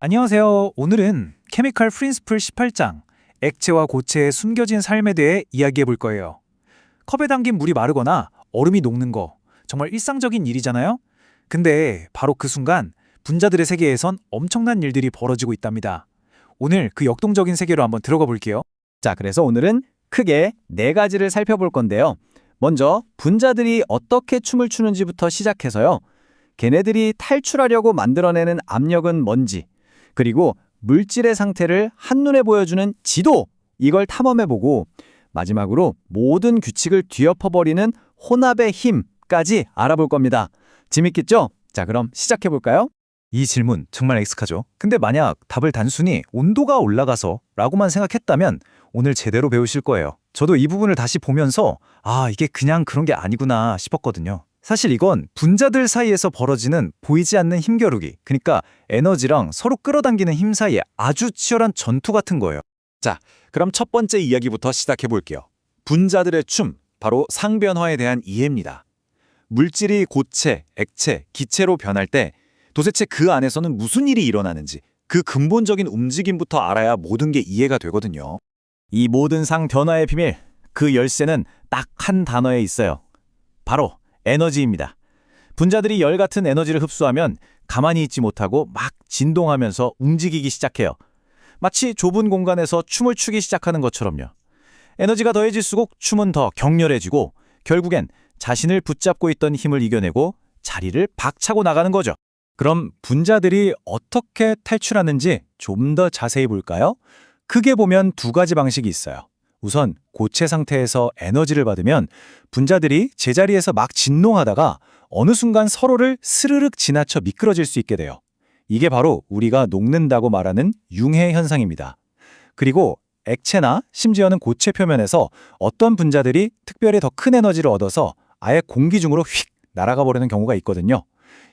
안녕하세요. 오늘은 케미컬 프린시플 18장, 액체와 고체의 숨겨진 삶에 대해 이야기해 볼 거예요. 컵에 담긴 물이 마르거나 얼음이 녹는 거, 정말 일상적인 일이잖아요? 근데 바로 그 순간 분자들의 세계에선 엄청난 일들이 벌어지고 있답니다. 오늘 그 역동적인 세계로 한번 들어가 볼게요. 자, 그래서 오늘은 크게 네 가지를 살펴볼 건데요. 먼저 분자들이 어떻게 춤을 추는지부터 시작해서요. 걔네들이 탈출하려고 만들어내는 압력은 뭔지, 그리고 물질의 상태를 한눈에 보여주는 지도, 이걸 탐험해보고 마지막으로 모든 규칙을 뒤엎어버리는 혼합의 힘까지 알아볼 겁니다. 재밌겠죠? 자, 그럼 시작해볼까요? 이 질문 정말 익숙하죠? 근데 만약 답을 단순히 온도가 올라가서 라고만 생각했다면 오늘 제대로 배우실 거예요. 저도 이 부분을 다시 보면서 이게 그냥 그런 게 아니구나 싶었거든요. 사실 이건 분자들 사이에서 벌어지는 보이지 않는 힘겨루기, 그러니까 에너지랑 서로 끌어당기는 힘 사이에 아주 치열한 전투 같은 거예요. 자, 그럼 첫 번째 이야기부터 시작해 볼게요. 분자들의 춤, 바로 상변화에 대한 이해입니다. 물질이 고체, 액체, 기체로 변할 때 도대체 그 안에서는 무슨 일이 일어나는지 그 근본적인 움직임부터 알아야 모든 게 이해가 되거든요. 이 모든 상 변화의 비밀, 그 열쇠는 딱 한 단어에 있어요. 바로 에너지입니다. 분자들이 열 같은 에너지를 흡수하면 가만히 있지 못하고 막 진동하면서 움직이기 시작해요. 마치 좁은 공간에서 춤을 추기 시작하는 것처럼요. 에너지가 더해질수록 춤은 더 격렬해지고 결국엔 자신을 붙잡고 있던 힘을 이겨내고 자리를 박차고 나가는 거죠. 그럼 분자들이 어떻게 탈출하는지 좀 더 자세히 볼까요? 크게 보면 두 가지 방식이 있어요. 우선 고체 상태에서 에너지를 받으면 분자들이 제자리에서 막 진동하다가 어느 순간 서로를 스르륵 지나쳐 미끄러질 수 있게 돼요. 이게 바로 우리가 녹는다고 말하는 융해 현상입니다. 그리고 액체나 심지어는 고체 표면에서 어떤 분자들이 특별히 더 큰 에너지를 얻어서 아예 공기 중으로 휙 날아가 버리는 경우가 있거든요.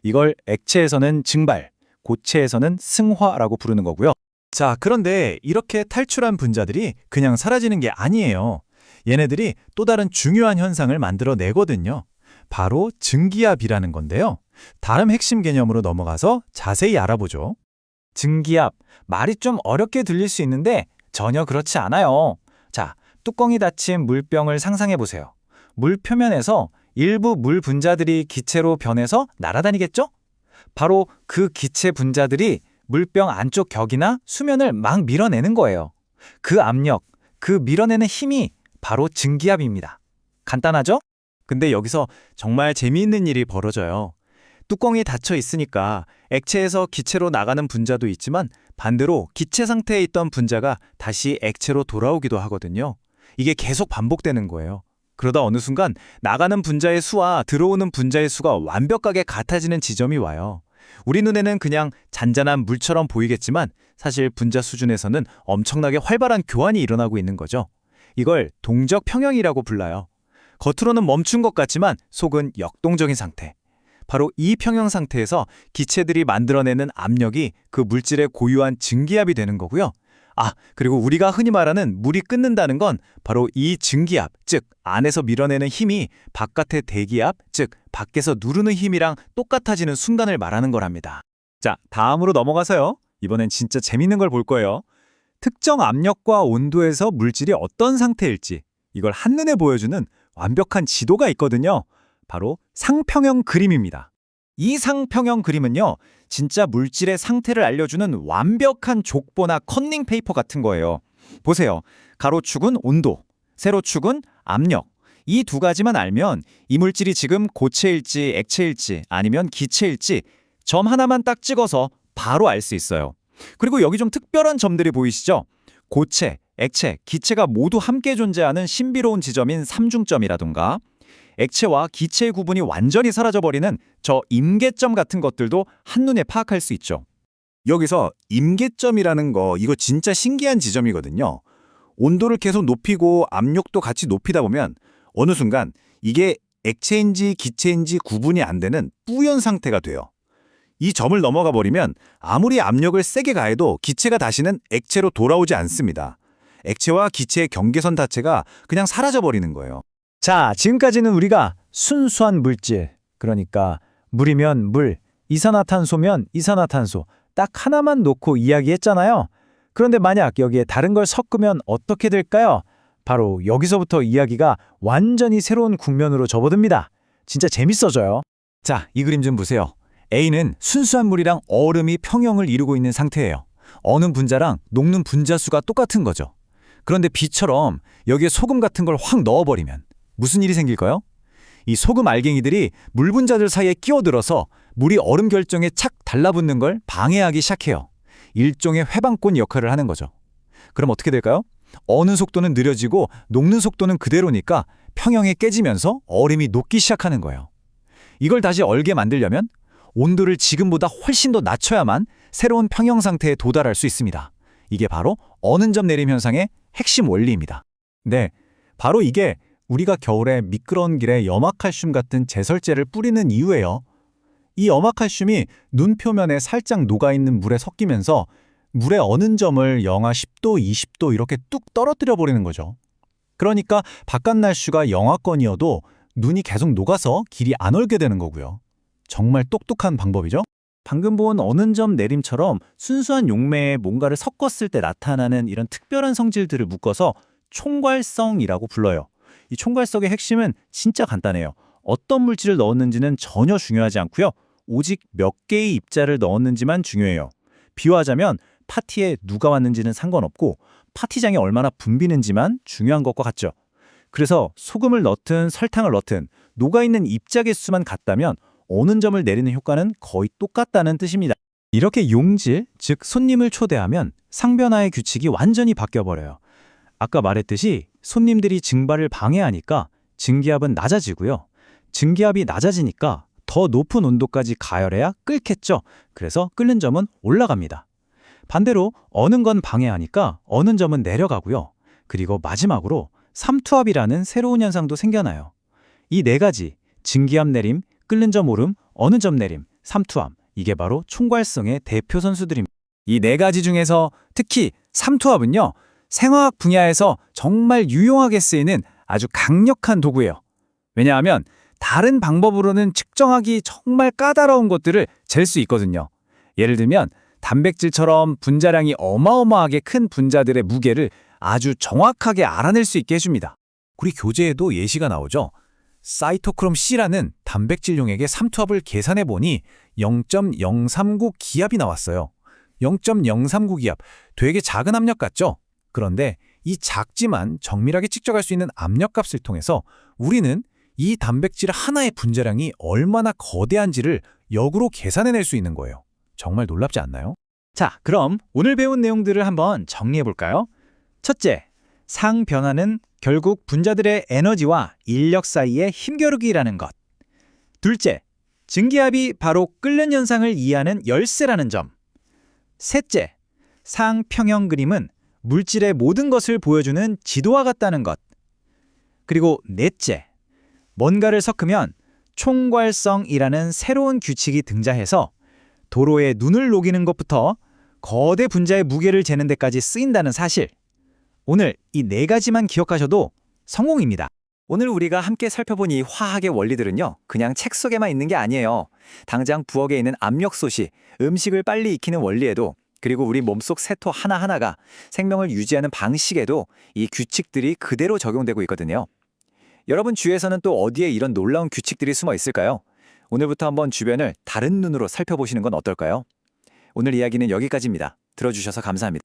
이걸 액체에서는 증발, 고체에서는 승화라고 부르는 거고요. 자, 그런데 이렇게 탈출한 분자들이 그냥 사라지는 게 아니에요. 얘네들이 또 다른 중요한 현상을 만들어내거든요. 바로 증기압이라는 건데요. 다음 핵심 개념으로 넘어가서 자세히 알아보죠. 증기압, 말이 좀 어렵게 들릴 수 있는데 전혀 그렇지 않아요. 자, 뚜껑이 닫힌 물병을 상상해 보세요. 물 표면에서 일부 물 분자들이 기체로 변해서 날아다니겠죠? 바로 그 기체 분자들이 물병 안쪽 격이나 수면을 막 밀어내는 거예요. 그 압력, 그 밀어내는 힘이 바로 증기압입니다. 간단하죠? 근데 여기서 정말 재미있는 일이 벌어져요. 뚜껑이 닫혀 있으니까 액체에서 기체로 나가는 분자도 있지만 반대로 기체 상태에 있던 분자가 다시 액체로 돌아오기도 하거든요. 이게 계속 반복되는 거예요. 그러다 어느 순간 나가는 분자의 수와 들어오는 분자의 수가 완벽하게 같아지는 지점이 와요. 우리 눈에는 그냥 잔잔한 물처럼 보이겠지만 사실 분자 수준에서는 엄청나게 활발한 교환이 일어나고 있는 거죠. 이걸 동적 평형이라고 불러요. 겉으로는 멈춘 것 같지만 속은 역동적인 상태. 바로 이 평형 상태에서 기체들이 만들어내는 압력이 그 물질의 고유한 증기압이 되는 거고요. 그리고 우리가 흔히 말하는 물이 끓는다는 건 바로 이 증기압, 즉 안에서 밀어내는 힘이 바깥의 대기압, 즉 밖에서 누르는 힘이랑 똑같아지는 순간을 말하는 거랍니다. 자, 다음으로 넘어가서요. 이번엔 진짜 재밌는 걸 볼 거예요. 특정 압력과 온도에서 물질이 어떤 상태일지 이걸 한눈에 보여주는 완벽한 지도가 있거든요. 바로 상평형 그림입니다. 이 상평형 그림은요, 진짜 물질의 상태를 알려주는 완벽한 족보나 컨닝 페이퍼 같은 거예요. 보세요. 가로축은 온도, 세로축은 압력. 이 두 가지만 알면 이 물질이 지금 고체일지 액체일지 아니면 기체일지 점 하나만 딱 찍어서 바로 알 수 있어요. 그리고 여기 좀 특별한 점들이 보이시죠? 고체, 액체, 기체가 모두 함께 존재하는 신비로운 지점인 삼중점이라던가 액체와 기체의 구분이 완전히 사라져버리는 저 임계점 같은 것들도 한눈에 파악할 수 있죠. 여기서 임계점이라는 거 이거 진짜 신기한 지점이거든요. 온도를 계속 높이고 압력도 같이 높이다 보면 어느 순간 이게 액체인지 기체인지 구분이 안 되는 뿌연 상태가 돼요. 이 점을 넘어가 버리면 아무리 압력을 세게 가해도 기체가 다시는 액체로 돌아오지 않습니다. 액체와 기체의 경계선 자체가 그냥 사라져버리는 거예요. 자, 지금까지는 우리가 순수한 물질, 그러니까 물이면 물, 이산화탄소면 이산화탄소, 딱 하나만 놓고 이야기했잖아요. 그런데 만약 여기에 다른 걸 섞으면 어떻게 될까요? 바로 여기서부터 이야기가 완전히 새로운 국면으로 접어듭니다. 진짜 재밌어져요. 자, 이 그림 좀 보세요. A는 순수한 물이랑 얼음이 평형을 이루고 있는 상태예요. 어는 분자랑 녹는 분자 수가 똑같은 거죠. 그런데 B처럼 여기에 소금 같은 걸 확 넣어버리면 무슨 일이 생길까요? 이 소금 알갱이들이 물 분자들 사이에 끼어들어서 물이 얼음 결정에 착 달라붙는 걸 방해하기 시작해요. 일종의 회방권 역할을 하는 거죠. 그럼 어떻게 될까요? 어는 속도는 느려지고 녹는 속도는 그대로니까 평형이 깨지면서 얼음이 녹기 시작하는 거예요. 이걸 다시 얼게 만들려면 온도를 지금보다 훨씬 더 낮춰야만 새로운 평형 상태에 도달할 수 있습니다. 이게 바로 어는 점 내림 현상의 핵심 원리입니다. 네, 바로 이게 우리가 겨울에 미끄러운 길에 염화칼슘 같은 제설제를 뿌리는 이유예요. 이 염화칼슘이 눈 표면에 살짝 녹아있는 물에 섞이면서 물의 어는 점을 영하 10도, 20도 이렇게 뚝 떨어뜨려 버리는 거죠. 그러니까 바깥 날씨가 영하권이어도 눈이 계속 녹아서 길이 안 얼게 되는 거고요. 정말 똑똑한 방법이죠? 방금 본 어는 점 내림처럼 순수한 용매에 뭔가를 섞었을 때 나타나는 이런 특별한 성질들을 묶어서 총괄성이라고 불러요. 이 총괄성의 핵심은 진짜 간단해요. 어떤 물질을 넣었는지는 전혀 중요하지 않고요. 오직 몇 개의 입자를 넣었는지만 중요해요. 비유하자면 파티에 누가 왔는지는 상관없고 파티장이 얼마나 붐비는지만 중요한 것과 같죠. 그래서 소금을 넣든 설탕을 넣든 녹아있는 입자 개수만 같다면 어는 점을 내리는 효과는 거의 똑같다는 뜻입니다. 이렇게 용질, 즉 손님을 초대하면 상변화의 규칙이 완전히 바뀌어버려요. 아까 말했듯이 손님들이 증발을 방해하니까 증기압은 낮아지고요. 증기압이 낮아지니까 더 높은 온도까지 가열해야 끓겠죠. 그래서 끓는 점은 올라갑니다. 반대로 어는 건 방해하니까 어는 점은 내려가고요. 그리고 마지막으로 삼투압이라는 새로운 현상도 생겨나요. 이 네 가지, 증기압 내림, 끓는 점 오름, 어는 점 내림, 삼투압, 이게 바로 총괄성의 대표 선수들입니다. 이 네 가지 중에서 특히 삼투압은요, 생화학 분야에서 정말 유용하게 쓰이는 아주 강력한 도구예요. 왜냐하면 다른 방법으로는 측정하기 정말 까다로운 것들을 잴 수 있거든요. 예를 들면 단백질처럼 분자량이 어마어마하게 큰 분자들의 무게를 아주 정확하게 알아낼 수 있게 해줍니다. 우리 교재에도 예시가 나오죠. 사이토크롬 C라는 단백질용액의 삼투압을 계산해보니 0.039 기압이 나왔어요. 0.039 기압, 되게 작은 압력 같죠? 그런데 이 작지만 정밀하게 측정할 수 있는 압력값을 통해서 우리는 이 단백질 하나의 분자량이 얼마나 거대한지를 역으로 계산해낼 수 있는 거예요. 정말 놀랍지 않나요? 자, 그럼 오늘 배운 내용들을 한번 정리해볼까요? 첫째, 상변화는 결국 분자들의 에너지와 인력 사이의 힘겨루기라는 것. 둘째, 증기압이 바로 끓는 현상을 이해하는 열쇠라는 점. 셋째, 상평형 그림은 물질의 모든 것을 보여주는 지도와 같다는 것. 그리고 넷째, 뭔가를 섞으면 총괄성이라는 새로운 규칙이 등장해서 도로에 눈을 녹이는 것부터 거대 분자의 무게를 재는 데까지 쓰인다는 사실. 오늘 이 네 가지만 기억하셔도 성공입니다. 오늘 우리가 함께 살펴본 이 화학의 원리들은요, 그냥 책 속에만 있는 게 아니에요. 당장 부엌에 있는 압력솥이 음식을 빨리 익히는 원리에도, 그리고 우리 몸속 세포 하나하나가 생명을 유지하는 방식에도 이 규칙들이 그대로 적용되고 있거든요. 여러분 주위에서는 또 어디에 이런 놀라운 규칙들이 숨어 있을까요? 오늘부터 한번 주변을 다른 눈으로 살펴보시는 건 어떨까요? 오늘 이야기는 여기까지입니다. 들어주셔서 감사합니다.